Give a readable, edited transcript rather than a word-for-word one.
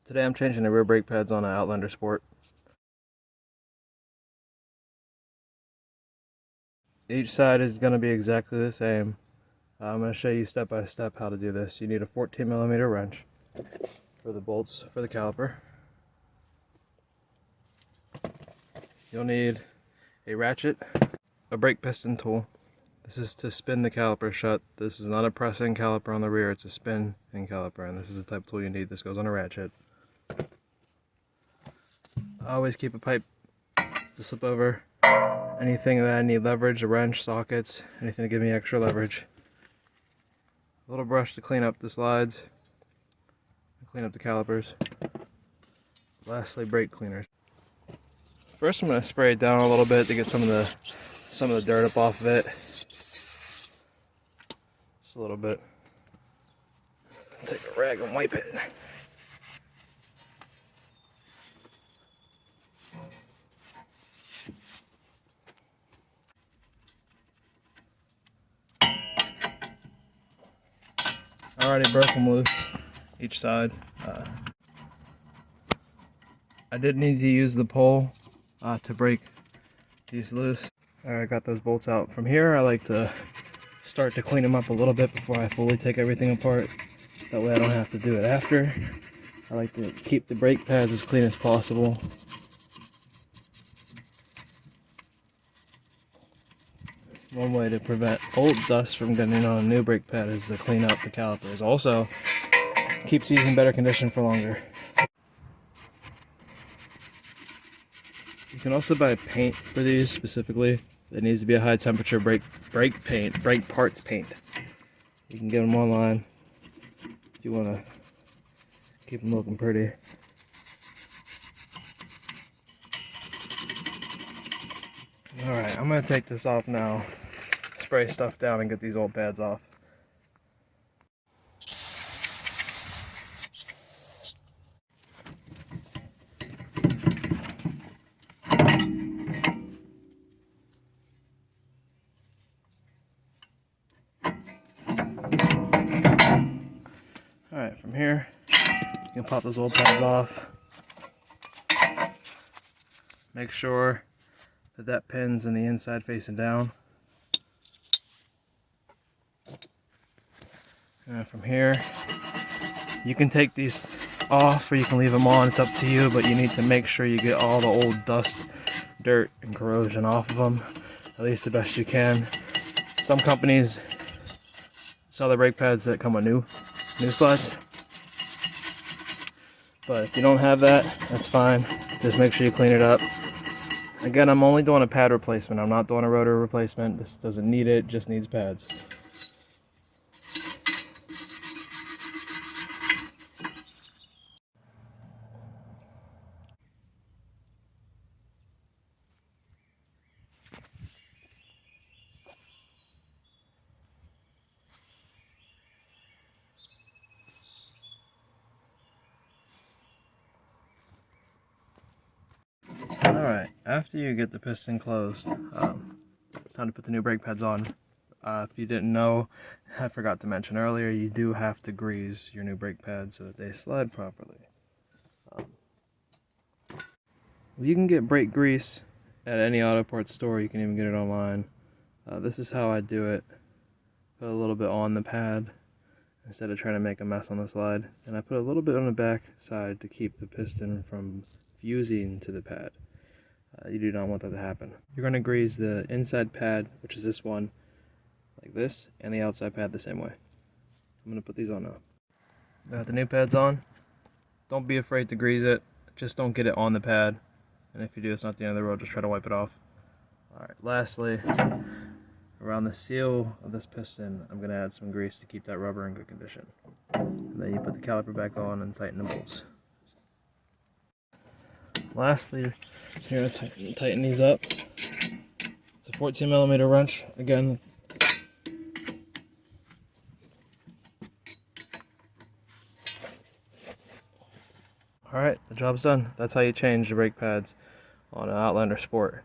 Today I'm changing the rear brake pads on an Outlander Sport. Each side is going to be exactly the same. I'm going to show you step by step how to do this. You need a 14mm wrench for the bolts for the caliper. You'll need a ratchet, a brake piston tool. This is to spin the caliper shut. This is not a pressing caliper on the rear, it's a spin caliper, and this is the type of tool you need. This goes on a ratchet. I always keep a pipe to slip over anything that I need leverage, a wrench, sockets, anything to give me extra leverage. A little brush to clean up the slides, clean up the calipers. Lastly, brake cleaners. First I'm going to spray it down a little bit to get some of the dirt up off of it. Just a little bit. Take a rag and wipe it. I already broke them loose, each side. I did need to use the pole to break these loose. I got those bolts out. From here, I like to start to clean them up a little bit before I fully take everything apart. That way I don't have to do it after. I like to keep the brake pads as clean as possible. One way to prevent old dust from getting on a new brake pad is to clean up the calipers. Also, keeps these in better condition for longer. You can also buy paint for these specifically. It needs to be a high temperature brake parts paint. You can get them online if you want to keep them looking pretty. Alright, I'm going to take this off now, spray stuff down and get these old pads off. Alright, from here, you can pop those old pads off. Make sure that pin's in the inside facing down. And from here, you can take these off or you can leave them on, it's up to you, but you need to make sure you get all the old dust, dirt, and corrosion off of them, at least the best you can. Some companies sell the brake pads that come with new slides, but if you don't have that, that's fine. Just make sure you clean it up. Again, I'm only doing a pad replacement. I'm not doing a rotor replacement. This doesn't need it, just needs pads. Alright, after you get the piston closed, it's time to put the new brake pads on. If you didn't know, I forgot to mention earlier, you do have to grease your new brake pads so that they slide properly. You can get brake grease at any auto parts store, you can even get it online. This is how I do it. Put a little bit on the pad instead of trying to make a mess on the slide. And I put a little bit on the back side to keep the piston from fusing to the pad. You do not want that to happen. You're going to grease the inside pad, which is this one, like this, and the outside pad the same way. I'm going to put these on now. Got the new pads on. Don't be afraid to grease it. Just don't get it on the pad. And if you do, it's not the end of the road. Just try to wipe it off. Alright, lastly, around the seal of this piston, I'm going to add some grease to keep that rubber in good condition. And then you put the caliper back on and tighten the bolts. Lastly, you're going to tighten these up. It's a 14mm wrench. Again, alright, the job's done. That's how you change the brake pads on an Outlander Sport.